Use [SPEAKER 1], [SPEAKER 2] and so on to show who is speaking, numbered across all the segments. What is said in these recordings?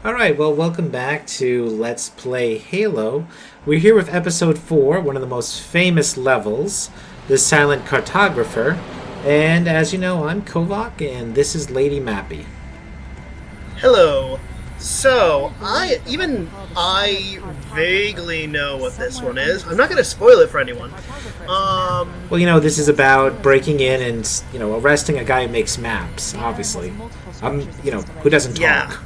[SPEAKER 1] Alright, well, welcome back to Let's Play Halo. We're here with Episode 4, one of the most famous levels, the Silent Cartographer. And as you know, I'm Covok, and this is Lady Mappy.
[SPEAKER 2] Hello. So, I vaguely know what this one is. I'm not going to spoil it for anyone.
[SPEAKER 1] Well, this is about breaking in and, arresting a guy who makes maps, obviously. Who doesn't talk.
[SPEAKER 2] Yeah.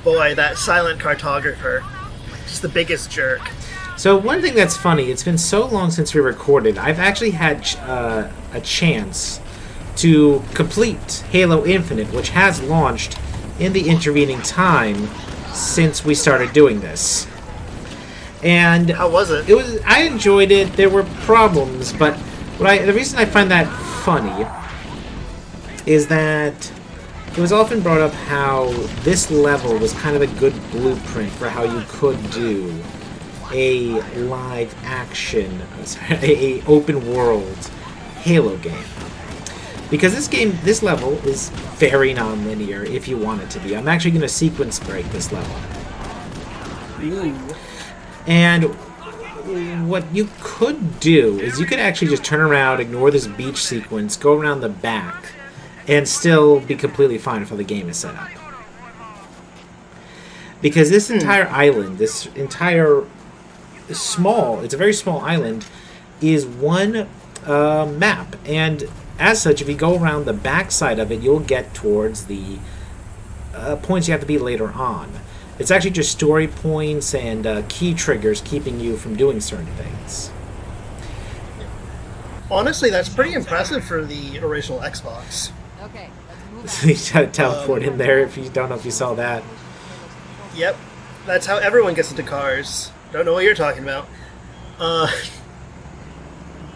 [SPEAKER 2] Boy, that silent cartographer. Just the biggest jerk.
[SPEAKER 1] So one thing that's funny, it's been so long since we recorded, I've actually had a chance to complete Halo Infinite, which has launched in the intervening time since we started doing this. And
[SPEAKER 2] how was it?
[SPEAKER 1] I enjoyed it. There were problems, but the reason I find that funny is that it was often brought up how this level was kind of a good blueprint for how you could do a live action, a open world Halo game. Because this level is very non-linear if you want it to be. I'm actually going to sequence break this level.
[SPEAKER 2] Ooh.
[SPEAKER 1] And what you could do is you could actually just turn around, ignore this beach sequence, go around the back, and still be completely fine if the game is set up. Because this entire island, it's a very small island, is one map. And as such, if you go around the back side of it, you'll get towards the points you have to be later on. It's actually just story points and key triggers keeping you from doing certain things.
[SPEAKER 2] Honestly, that's pretty impressive for the original Xbox.
[SPEAKER 3] Okay,
[SPEAKER 1] You gotta teleport in there if you don't know if you saw that.
[SPEAKER 2] Yep. That's how everyone gets into cars. Don't know what you're talking about.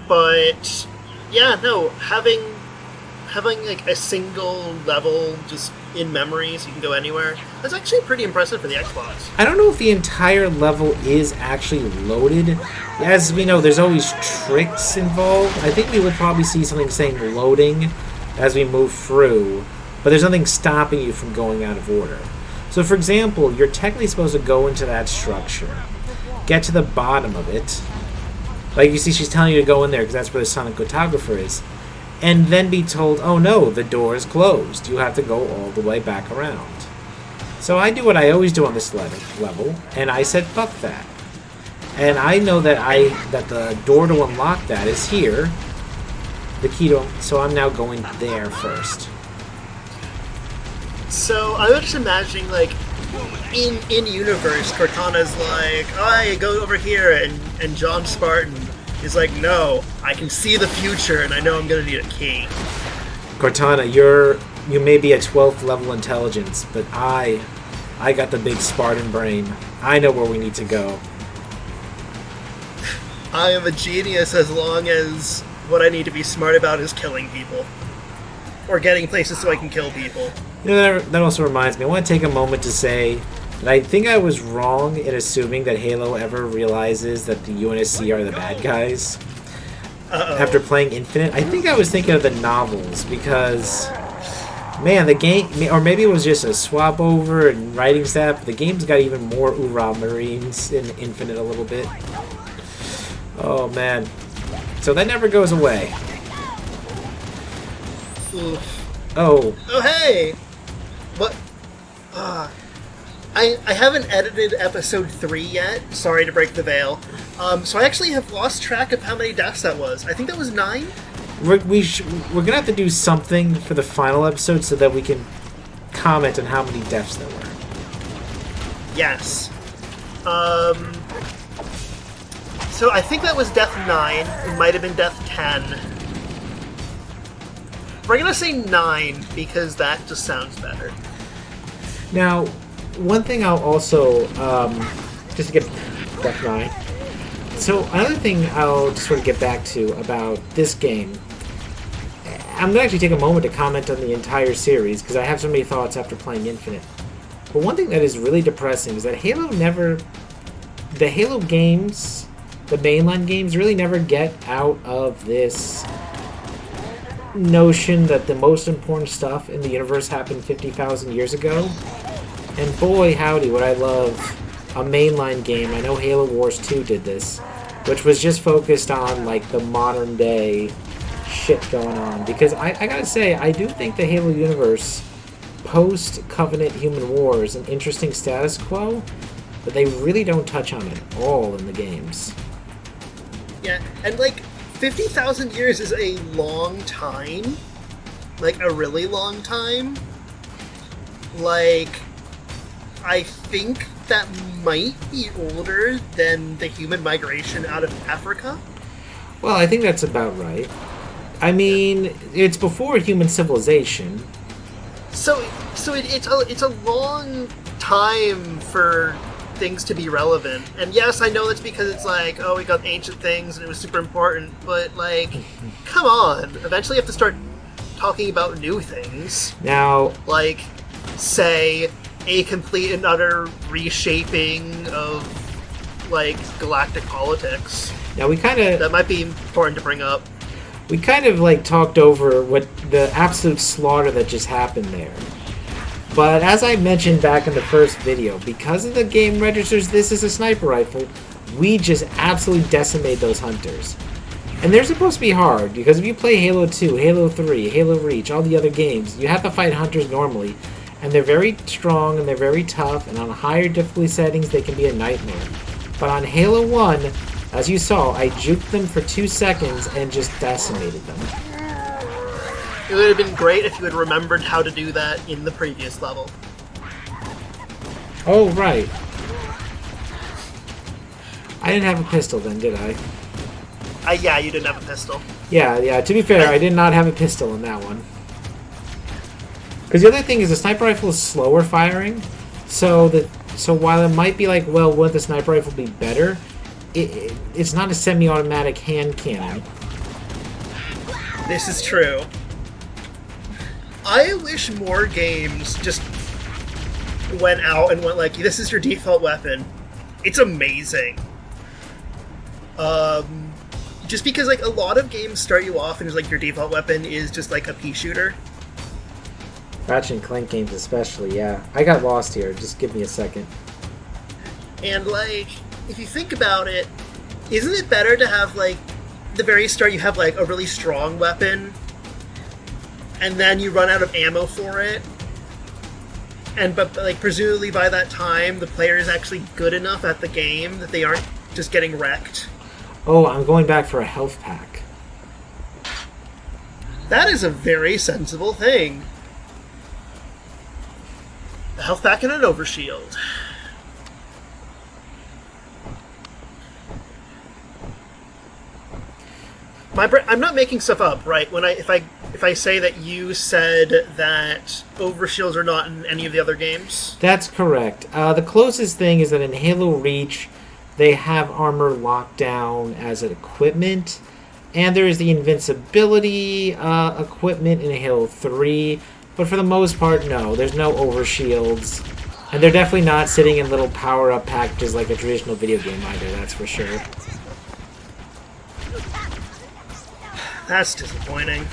[SPEAKER 2] But yeah, no, having like a single level just in memory so you can go anywhere, that's actually pretty impressive for the Xbox.
[SPEAKER 1] I don't know if the entire level is actually loaded. As we know, there's always tricks involved. I think we will probably see something saying loading as we move through, but there's nothing stopping you from going out of order. So for example, you're technically supposed to go into that structure, get to the bottom of it, like you see she's telling you to go in there because that's where the Silent Cartographer is, and then be told, oh no, the door is closed, you have to go all the way back around. So I do what I always do on this level, and I said fuck that. And I know that the door to unlock that is here, the key to, so I'm now going there first.
[SPEAKER 2] So I was just imagining, like, in universe, Cortana's like, I go over here, and John Spartan is like, no, I can see the future, and I know I'm gonna need a key.
[SPEAKER 1] Cortana, you may be a 12th level intelligence, but I got the big Spartan brain. I know where we need to go.
[SPEAKER 2] I am a genius as long as what I need to be smart about is killing people. Or getting places so I can kill people.
[SPEAKER 1] That also reminds me, I want to take a moment to say that I think I was wrong in assuming that Halo ever realizes that the UNSC are the bad guys. After playing Infinite, I think I was thinking of the novels because, man, the game, or maybe it was just a swap over and writing staff, the game's got even more Ura Marines in Infinite a little bit. Oh man. So that never goes away.
[SPEAKER 2] Oof.
[SPEAKER 1] Oh.
[SPEAKER 2] Oh, hey! What? I haven't edited episode 3 yet. Sorry to break the veil. So I actually have lost track of how many deaths that was. I think that was 9?
[SPEAKER 1] We're gonna have to do something for the final episode so that we can comment on how many deaths there were.
[SPEAKER 2] Yes. So I think that was death 9. It might have been death 10. We're gonna say 9 because that just sounds better.
[SPEAKER 1] Now, one thing I'll also, just to get death 9. So another thing I'll just sort of get back to about this game, I'm gonna actually take a moment to comment on the entire series because I have so many thoughts after playing Infinite. But one thing that is really depressing is that the Halo games, the mainline games, really never get out of this notion that the most important stuff in the universe happened 50,000 years ago. And boy, howdy, would I love a mainline game. I know Halo Wars 2 did this, which was just focused on, like, the modern day shit going on. Because I gotta say, I do think the Halo universe, post-Covenant Human War, is an interesting status quo, but they really don't touch on it at all in the games.
[SPEAKER 2] Yeah, and, like, 50,000 years is a long time. Like, a really long time. Like, I think that might be older than the human migration out of Africa.
[SPEAKER 1] Well, I think that's about right. I mean, it's before human civilization.
[SPEAKER 2] So it's a long time for things to be relevant. And yes, I know that's because it's like, oh, we got ancient things and it was super important, but, like, come on. Eventually you have to start talking about new things.
[SPEAKER 1] Now,
[SPEAKER 2] like, say, a complete and utter reshaping of, like, galactic politics.
[SPEAKER 1] now we kind of
[SPEAKER 2] That might be important to bring up.
[SPEAKER 1] we kind of like talked over what the absolute slaughter that just happened there. But as I mentioned back in the first video, because of the game registers this is a sniper rifle, we just absolutely decimate those hunters. And they're supposed to be hard, because if you play Halo 2, Halo 3, Halo Reach, all the other games, you have to fight hunters normally. And they're very strong, and they're very tough, and on higher difficulty settings, they can be a nightmare. But on Halo 1, as you saw, I juked them for 2 seconds and just decimated them.
[SPEAKER 2] It would have been great if you had remembered how to do that in the previous level.
[SPEAKER 1] Oh, right. I didn't have a pistol then, did I?
[SPEAKER 2] Yeah, you didn't have a pistol.
[SPEAKER 1] Yeah, to be fair, I did not have a pistol in that one. Because the other thing is the sniper rifle is slower firing, so while it might be like, well, wouldn't the sniper rifle be better? It's not a semi-automatic hand cannon.
[SPEAKER 2] This is true. I wish more games just went out and went like, this is your default weapon. It's amazing. Just because, like, a lot of games start you off and it's like your default weapon is just like a pea shooter.
[SPEAKER 1] Ratchet and Clank games especially, yeah. I got lost here. Just give me a second.
[SPEAKER 2] And, like, if you think about it, isn't it better to have, like, the very start you have, like, a really strong weapon, and then you run out of ammo for it, but, like, presumably by that time, the player is actually good enough at the game that they aren't just getting wrecked?
[SPEAKER 1] Oh, I'm going back for a health pack.
[SPEAKER 2] That is a very sensible thing. A health pack and an overshield. I'm not making stuff up, right? If I say that you said that overshields are not in any of the other games?
[SPEAKER 1] That's correct. The closest thing is that in Halo Reach, they have armor lockdown as an equipment, and there is the invincibility equipment in Halo 3, but for the most part, no, there's no overshields, and they're definitely not sitting in little power-up packages like a traditional video game either, that's for sure.
[SPEAKER 2] That's disappointing.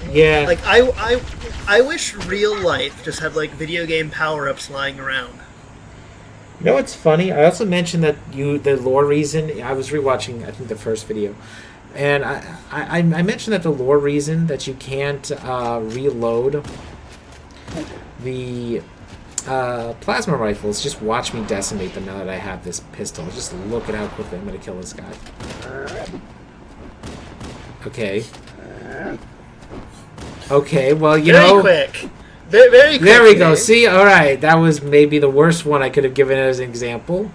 [SPEAKER 1] Yeah.
[SPEAKER 2] Like, I wish real life just had, like, video game power-ups lying around.
[SPEAKER 1] You know what's funny? I also mentioned that the lore reason, I was rewatching, I think, the first video, and I mentioned that the lore reason that you can't reload the plasma rifles, just watch me decimate them now that I have this pistol. Just look at how quickly I'm going to kill this guy. Okay. Okay, well, you know...
[SPEAKER 2] Very quick. Very quick.
[SPEAKER 1] There we go. See? Alright, that was maybe the worst one I could have given as an example.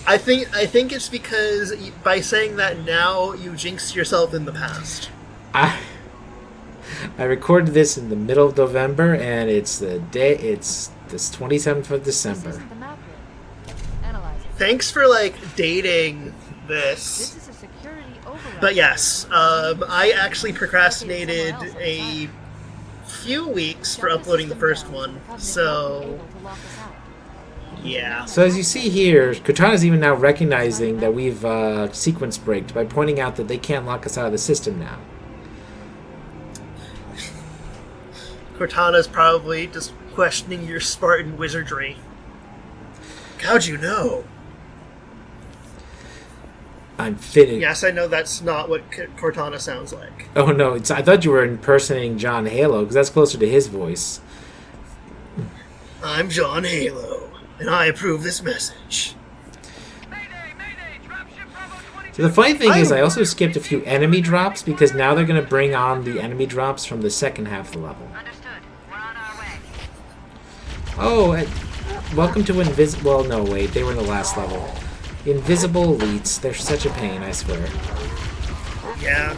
[SPEAKER 2] I think it's because by saying that now, you jinxed yourself in the past.
[SPEAKER 1] I recorded this in the middle of November, and it's the 27th of December.
[SPEAKER 2] Thanks for, like, dating this. But yes, I actually procrastinated a few weeks for uploading the first one, so yeah.
[SPEAKER 1] So as you see here, Cortana's even now recognizing that we've sequence braked by pointing out that they can't lock us out of the system now.
[SPEAKER 2] Cortana's probably just questioning your Spartan wizardry. How'd you know?
[SPEAKER 1] I'm fitting.
[SPEAKER 2] Yes, I know that's not what Cortana sounds like.
[SPEAKER 1] Oh no, I thought you were impersonating John Halo, because that's closer to his voice.
[SPEAKER 2] I'm John Halo, and I approve this message.
[SPEAKER 1] So the funny thing is, I also skipped a few enemy drops, because now they're going to bring on the enemy drops from the second half of the level.
[SPEAKER 3] Understood. We're on our way.
[SPEAKER 1] Oh, welcome to Invisible... Well, no, wait, they were in the last level. Invisible elites, they're such a pain, I swear.
[SPEAKER 2] Yeah.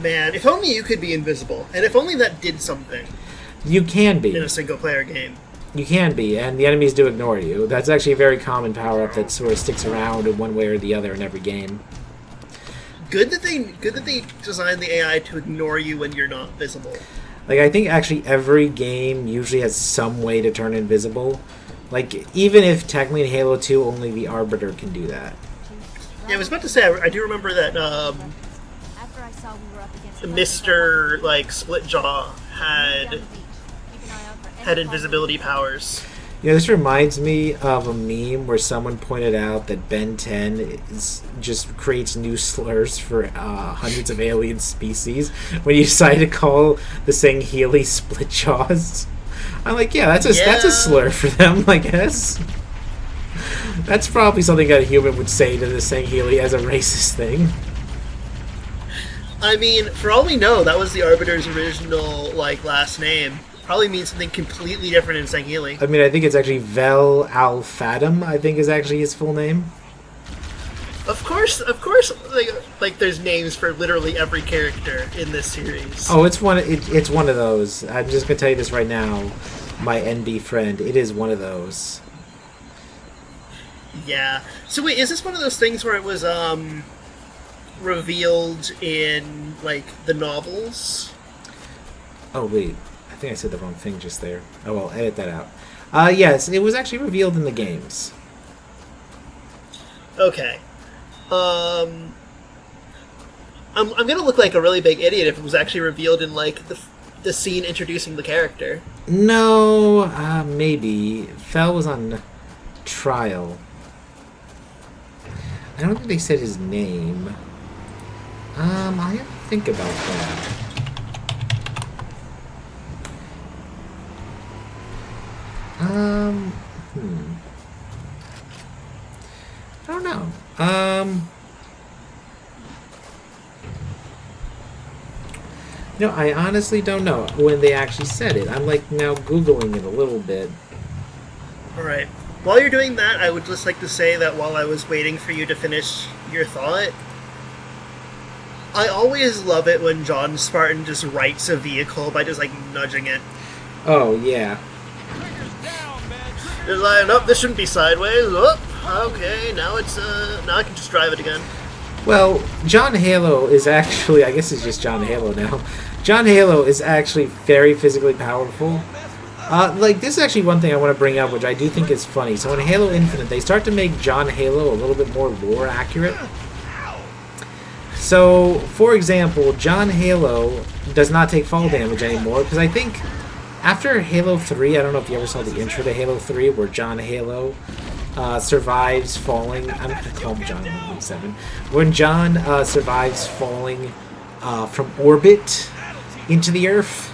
[SPEAKER 2] Man, if only you could be invisible, and if only that did something.
[SPEAKER 1] You can be.
[SPEAKER 2] In a single-player game.
[SPEAKER 1] You can be, and the enemies do ignore you. That's actually a very common power-up that sort of sticks around in one way or the other in every game.
[SPEAKER 2] Good that they designed the AI to ignore you when you're not visible.
[SPEAKER 1] Like, I think actually every game usually has some way to turn invisible. Like, even if technically in Halo 2 only the Arbiter can do that.
[SPEAKER 2] Yeah, I was about to say, I do remember that
[SPEAKER 3] After I saw we were up against
[SPEAKER 2] Mr. Splitjaw had invisibility powers.
[SPEAKER 1] Yeah, this reminds me of a meme where someone pointed out that Ben 10 just creates new slurs for hundreds of alien species when you decide to call the Sangheili split jaws. I'm like, yeah, that's a slur for them, I guess. That's probably something that a human would say to the Sangheili as a racist thing.
[SPEAKER 2] I mean, for all we know, that was the Arbiter's original last name. Probably means something completely different in Sangheili.
[SPEAKER 1] I mean, I think it's actually Vel Al-Fadam, I think is actually his full name.
[SPEAKER 2] Of course, there's names for literally every character in this series.
[SPEAKER 1] Oh, it's one of those. I'm just gonna tell you this right now, my NB friend. It is one of those.
[SPEAKER 2] Yeah. So wait, is this one of those things where it was revealed in the novels?
[SPEAKER 1] Oh wait. I think I said the wrong thing just there. Oh well, edit that out. Yes, it was actually revealed in the games.
[SPEAKER 2] Okay. I'm gonna look like a really big idiot if it was actually revealed in the scene introducing the character.
[SPEAKER 1] No, maybe. Fel was on trial. I don't think they said his name. I have to think about that. I don't know. No, I honestly don't know when they actually said it. I'm now Googling it a little bit.
[SPEAKER 2] Alright. While you're doing that, I would just like to say that while I was waiting for you to finish your thought, I always love it when John Spartan just rights a vehicle by just nudging it.
[SPEAKER 1] Oh, yeah.
[SPEAKER 2] Just nope, this shouldn't be sideways. Oh, okay, now I can just drive it again.
[SPEAKER 1] Well, John Halo is actually, I guess it's just John Halo now. John Halo is actually very physically powerful. This is actually one thing I want to bring up, which I do think is funny. So in Halo Infinite, they start to make John Halo a little bit more lore accurate. So, for example, John Halo does not take fall damage anymore, because I think after Halo 3, I don't know if you ever saw the intro to Halo 3, where John Halo survives falling. I'm going to call him John in 7. When John survives falling from orbit into the Earth.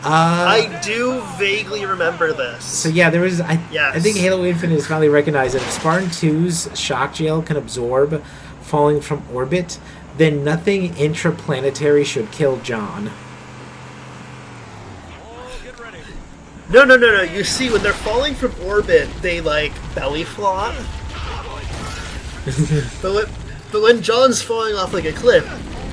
[SPEAKER 2] I do vaguely remember this.
[SPEAKER 1] So yeah, there was.
[SPEAKER 2] Yes.
[SPEAKER 1] I think Halo Infinite has finally recognized that if Spartan 2's shock gel can absorb falling from orbit, then nothing intraplanetary should kill John.
[SPEAKER 2] No. You see, when they're falling from orbit, they belly flop. but when John's falling off a cliff,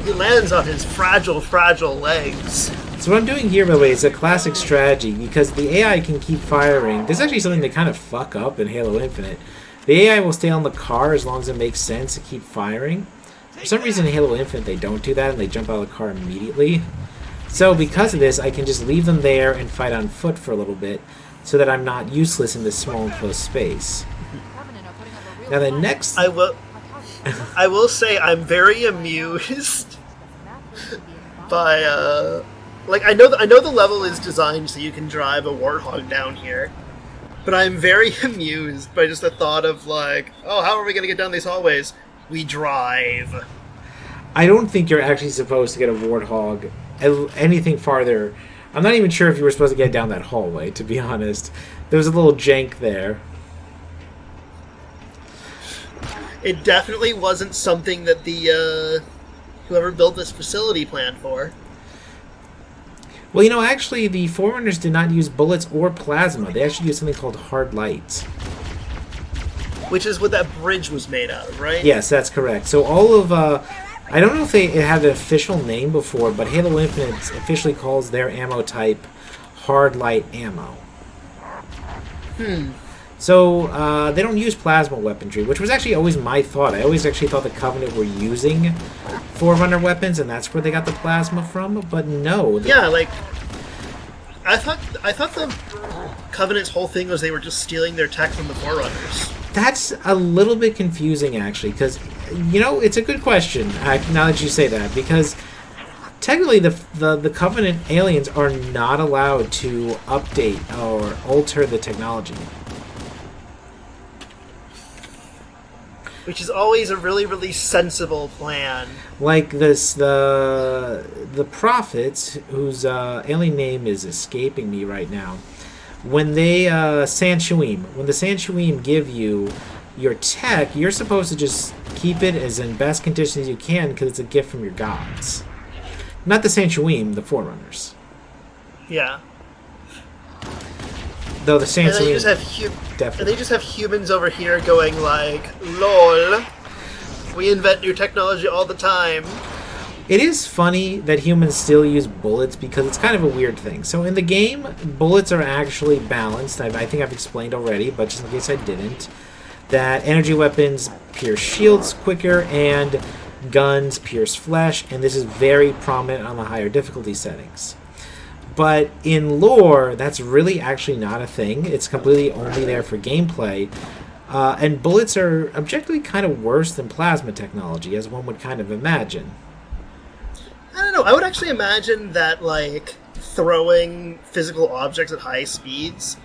[SPEAKER 2] he lands on his fragile legs.
[SPEAKER 1] So what I'm doing here, by the way, is a classic strategy, because the AI can keep firing. This is actually something they kind of fuck up in Halo Infinite. The AI will stay on the car as long as it makes sense to keep firing. For some reason in Halo Infinite they don't do that, and they jump out of the car immediately. So because of this, I can just leave them there and fight on foot for a little bit, so that I'm not useless in this small enclosed space. Now the next...
[SPEAKER 2] I will say I'm very amused by like I know the level is designed so you can drive a warthog down here, but I'm very amused by just the thought of like, oh, how are we gonna get down these hallways? We drive.
[SPEAKER 1] I don't think you're actually supposed to get a warthog anything farther. I'm not even sure if you were supposed to get down that hallway, to be honest. There was a little jank there.
[SPEAKER 2] It definitely wasn't something that the whoever built this facility planned for.
[SPEAKER 1] Well, you know, actually, the Forerunners did not use bullets or plasma. They actually used something called hard light.
[SPEAKER 2] Which is what that bridge was made out of, right?
[SPEAKER 1] Yes, that's correct. So all of... I don't know if it had an official name before, but Halo Infinite officially calls their ammo type hard light ammo. So they don't use plasma weaponry, which was actually always my thought. I always actually thought the Covenant were using Forerunner weapons, and that's where they got the plasma from. But no.
[SPEAKER 2] Yeah, like I thought the Covenant's whole thing was they were just stealing their tech from the Forerunners.
[SPEAKER 1] That's a little bit confusing, actually, because, you know, it's a good question, now that you say that, because technically the Covenant aliens are not allowed to update or alter the technology.
[SPEAKER 2] Which is always a really, really sensible plan.
[SPEAKER 1] Like this, the Prophets, whose alien name is escaping me right now, when they when the Sanshuim give you your tech, you're supposed to just keep it as in best condition as you can because it's a gift from your gods. Not the Sanshuim, the Forerunners.
[SPEAKER 2] Yeah.
[SPEAKER 1] Though the Sanshuim,
[SPEAKER 2] and they just have humans over here going like, "Lol, we invent new technology all the time."
[SPEAKER 1] It is funny that humans still use bullets because it's kind of a weird thing. So in the game, bullets are actually balanced. I think I've explained already, but just in case I didn't, that energy weapons pierce shields quicker and guns pierce flesh, and this is very prominent on the higher difficulty settings. But in lore, that's really actually not a thing. It's completely only there for gameplay. And bullets are objectively kind of worse than plasma technology, as one would kind of imagine.
[SPEAKER 2] I don't know. I would actually imagine that, like, throwing physical objects at high speeds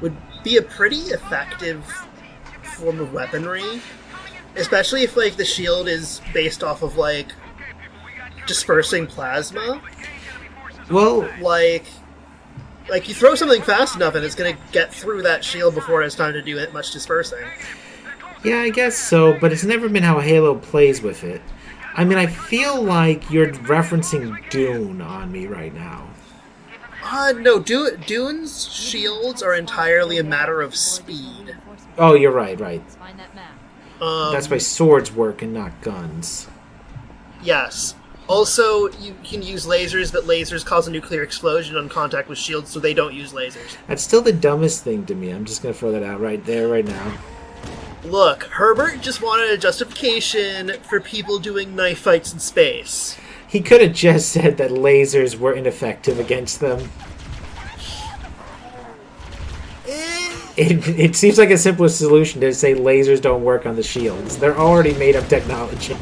[SPEAKER 2] would be a pretty effective form of weaponry. Especially if, like, the shield is based off of, like, dispersing plasma.
[SPEAKER 1] Well,
[SPEAKER 2] like you throw something fast enough and it's going to get through that shield before it has time to do much dispersing.
[SPEAKER 1] yeah, I guess so, but it's never been how Halo plays with it. I mean, I feel like you're referencing Dune on me right now.
[SPEAKER 2] No, Dune's shields are entirely a matter of speed.
[SPEAKER 1] Oh, you're right.
[SPEAKER 3] Find that map.
[SPEAKER 1] That's why swords work and not guns.
[SPEAKER 2] Yes. Also, you can use lasers, but lasers cause a nuclear explosion on contact with shields, so they don't use lasers.
[SPEAKER 1] That's still the dumbest thing to me. I'm just going to throw that out right there, right now.
[SPEAKER 2] Look, Herbert just wanted a justification for people doing knife fights in space.
[SPEAKER 1] He could have just said that lasers were ineffective against them. It seems like a simpler solution to say lasers don't work on the shields. They're already made of technology.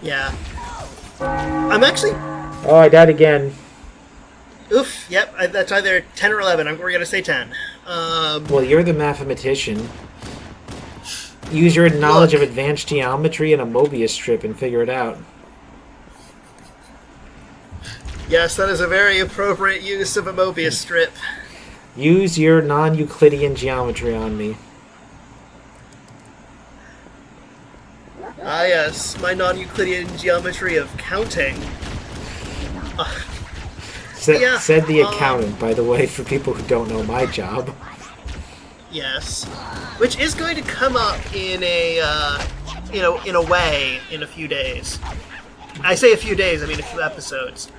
[SPEAKER 2] Yeah. I'm actually...
[SPEAKER 1] Oh, I died again.
[SPEAKER 2] Oof, yep, that's either 10 or 11. We're going to say 10.
[SPEAKER 1] Well, you're the mathematician. Use your knowledge of advanced geometry and a Mobius strip and figure it out.
[SPEAKER 2] Yes, that is a very appropriate use of a Mobius strip.
[SPEAKER 1] Use your non-Euclidean geometry on me.
[SPEAKER 2] Ah, yes, my non-Euclidean geometry of counting.
[SPEAKER 1] Said the accountant, by the way, for people who don't know my job.
[SPEAKER 2] Yes, which is going to come up in a, in a way, in a few days. I say a few days, I mean a few episodes.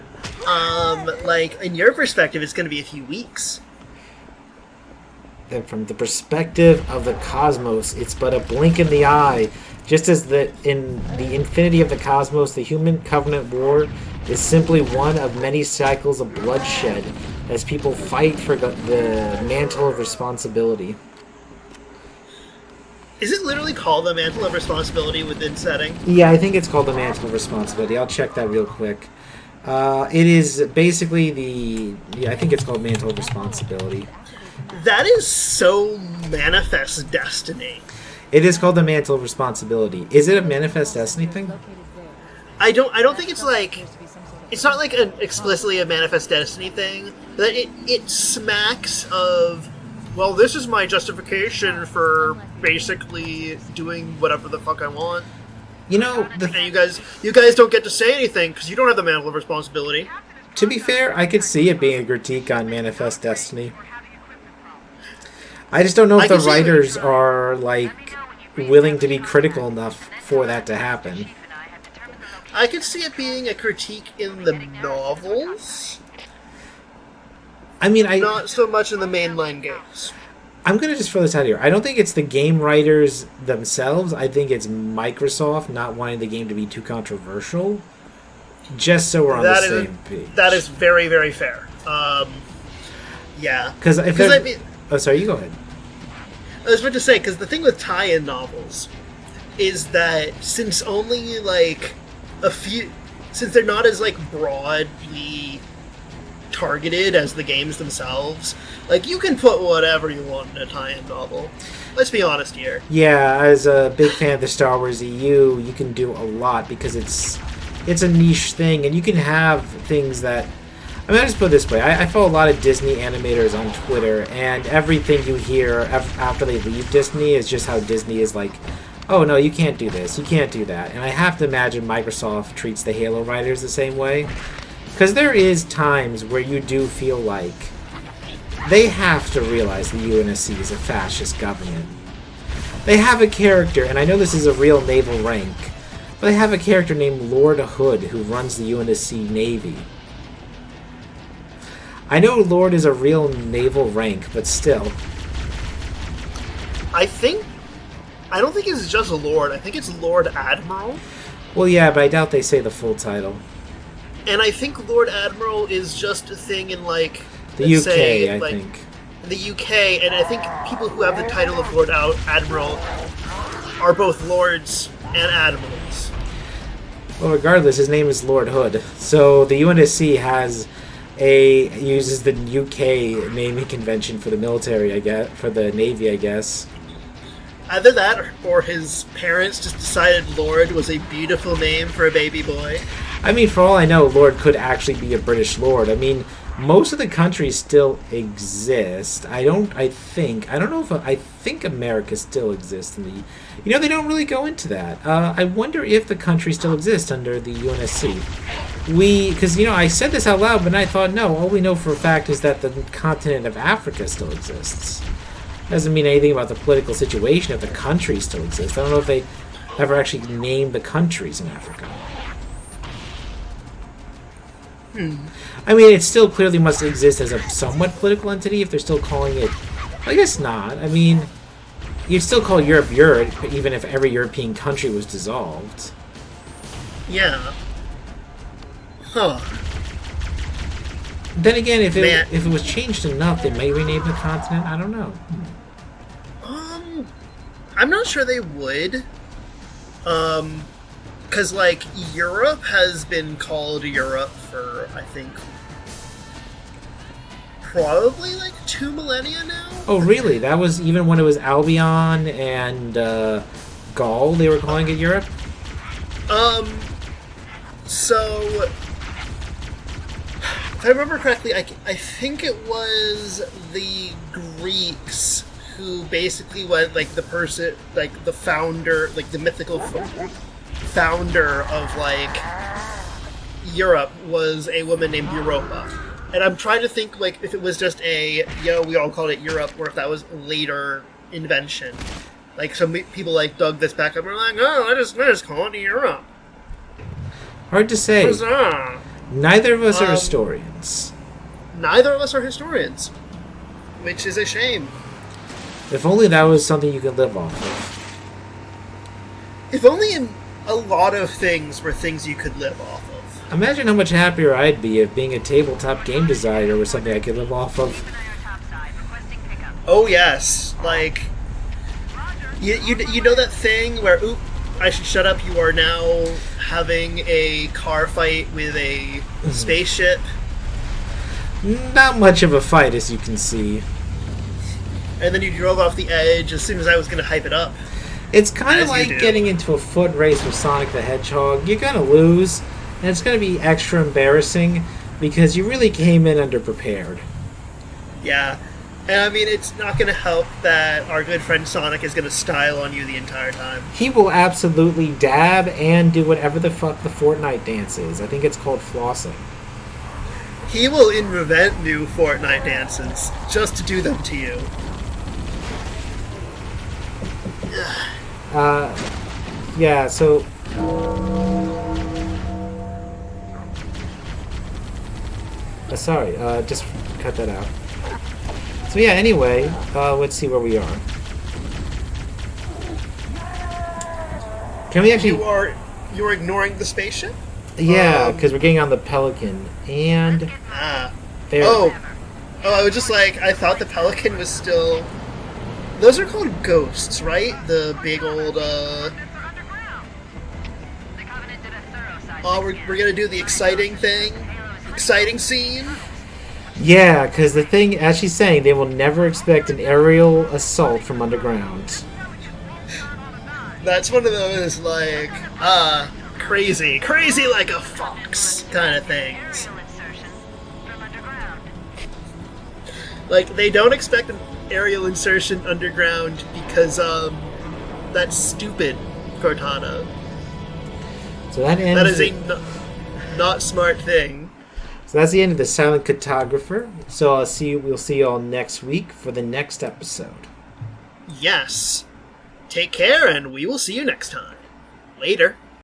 [SPEAKER 2] Like, in your perspective, it's going to be a few weeks.
[SPEAKER 1] And from the perspective of the cosmos, it's but a blink in the eye. Just as in the infinity of the cosmos, the human covenant war is simply one of many cycles of bloodshed as people fight for the mantle of responsibility.
[SPEAKER 2] Is it literally called the Mantle of Responsibility within setting?
[SPEAKER 1] Yeah, I think it's called the Mantle of Responsibility. I'll check that real quick. It is basically I think it's called Mantle of Responsibility.
[SPEAKER 2] That is so Manifest Destiny.
[SPEAKER 1] It is called the Mantle of Responsibility. Is it a Manifest Destiny thing?
[SPEAKER 2] I don't think it's like, it's not like explicitly a Manifest Destiny thing, but it smacks of, well, this is my justification for basically doing whatever the fuck I want.
[SPEAKER 1] You know,
[SPEAKER 2] And you guys don't get to say anything because you don't have the Mantle of Responsibility.
[SPEAKER 1] to be fair, I could see it being a critique on Manifest Destiny. I just don't know if the writers are, like, willing to be critical enough for that to happen.
[SPEAKER 2] I could see it being a critique in the novels,
[SPEAKER 1] I mean,
[SPEAKER 2] not so much in the mainline games.
[SPEAKER 1] I'm going to just throw this out here. I don't think it's the game writers themselves. I think it's Microsoft not wanting the game to be too controversial. Just so we're on the same page.
[SPEAKER 2] That is very, very fair. Yeah.
[SPEAKER 1] Because I mean... Oh, sorry, you go ahead.
[SPEAKER 2] I was about to say, because the thing with tie-in novels is that since only, like, a few... Since they're not as, like, broadly targeted as the games themselves, like, you can put whatever you want in a tie-in novel. Let's be honest here.
[SPEAKER 1] Yeah, as a big fan of the Star Wars EU, you can do a lot because it's a niche thing, and you can have things that... I mean, I'll just put it this way. I follow a lot of Disney animators on Twitter, and everything you hear after they leave Disney is just how Disney is like, oh, no, you can't do this, you can't do that. And I have to imagine Microsoft treats the Halo writers the same way. Because there is times where you do feel like they have to realize the UNSC is a fascist government. They have a character, and I know this is a real naval rank, but they have a character named Lord Hood who runs the UNSC Navy. I know Lord is a real naval rank, but still.
[SPEAKER 2] I don't think it's just Lord. I think it's Lord Admiral.
[SPEAKER 1] Well, yeah, but I doubt they say the full title.
[SPEAKER 2] And I think Lord Admiral is just a thing in, like...
[SPEAKER 1] The UK,
[SPEAKER 2] say,
[SPEAKER 1] I
[SPEAKER 2] like,
[SPEAKER 1] think.
[SPEAKER 2] In the UK, and I think people who have the title of Lord Admiral are both Lords and Admirals.
[SPEAKER 1] Well, regardless, his name is Lord Hood. So the UNSC uses the UK naming convention for the military, I guess, for the Navy, I guess.
[SPEAKER 2] Either that, or his parents just decided Lord was a beautiful name for a baby boy.
[SPEAKER 1] I mean, for all I know, Lord could actually be a British lord. I mean, most of the countries still exist. I think America still exists in the... You know, they don't really go into that. I wonder if the country still exists under the UNSC. Because, you know, I said this out loud, but I thought, no, all we know for a fact is that the continent of Africa still exists. Doesn't mean anything about the political situation if the country still exists. I don't know if they ever actually named the countries in Africa. I mean, it still clearly must exist as a somewhat political entity if they're still calling it... I guess not. I mean, you'd still call Europe Europe, even if every European country was dissolved.
[SPEAKER 2] Yeah. Huh.
[SPEAKER 1] Then again, if it was changed enough, they may rename the continent. I don't know.
[SPEAKER 2] I'm not sure they would. Because, like, Europe has been called Europe for, I think, probably, like, 2 millennia now?
[SPEAKER 1] Oh, really? That was even when it was Albion and Gaul, they were calling it Europe?
[SPEAKER 2] So... If I remember correctly, I think it was the Greeks who basically went, like, the person, like, the founder, like, the mythical founder of, like, Europe was a woman named Europa. And I'm trying to think, like, if it was just we all called it Europe, or if that was a later invention. Like, some people, like, dug this back up and were like, oh, let's just call it Europe.
[SPEAKER 1] Hard to say.
[SPEAKER 2] Huzzah.
[SPEAKER 1] Neither of us are historians.
[SPEAKER 2] Neither of us are historians, which is a shame.
[SPEAKER 1] If only that was something you could live off of.
[SPEAKER 2] If only a lot of things were things you could live off of.
[SPEAKER 1] Imagine how much happier I'd be if being a tabletop game designer was something I could live off of.
[SPEAKER 2] Oh yes, like You know that thing where, oop, I should shut up, you are now having a car fight with a spaceship?
[SPEAKER 1] Not much of a fight, as you can see.
[SPEAKER 2] And then you drove off the edge as soon as I was going to hype it up.
[SPEAKER 1] It's kind of
[SPEAKER 2] As you
[SPEAKER 1] like
[SPEAKER 2] do.
[SPEAKER 1] getting into a foot race with Sonic the Hedgehog. You're going to lose, and it's going to be extra embarrassing because you really came in underprepared.
[SPEAKER 2] Yeah. And I mean, it's not going to help that our good friend Sonic is going to style on you the entire time.
[SPEAKER 1] He will absolutely dab and do whatever the fuck the Fortnite dance is. I think it's called flossing.
[SPEAKER 2] He will invent new Fortnite dances just to do them to you.
[SPEAKER 1] Yeah, so... sorry, just cut that out. So yeah, anyway, let's see where we are. Can we actually...
[SPEAKER 2] You're ignoring the spaceship?
[SPEAKER 1] Yeah, because we're getting on the Pelican, and... there.
[SPEAKER 2] Oh, I was just like, I thought the Pelican was still... Those are called ghosts, right? The big old, Oh, we're gonna do the exciting thing? Exciting scene?
[SPEAKER 1] Yeah, because the thing, as she's saying, they will never expect an aerial assault from underground.
[SPEAKER 2] That's one of those, like, crazy like a fox kind of things. Like, they don't expect an aerial insertion underground because, that's stupid, Cortana.
[SPEAKER 1] So that ends...
[SPEAKER 2] That is a not smart thing.
[SPEAKER 1] So that's the end of the Silent Cartographer. So we'll see you all next week for the next episode.
[SPEAKER 2] Yes. Take care, and we will see you next time. Later.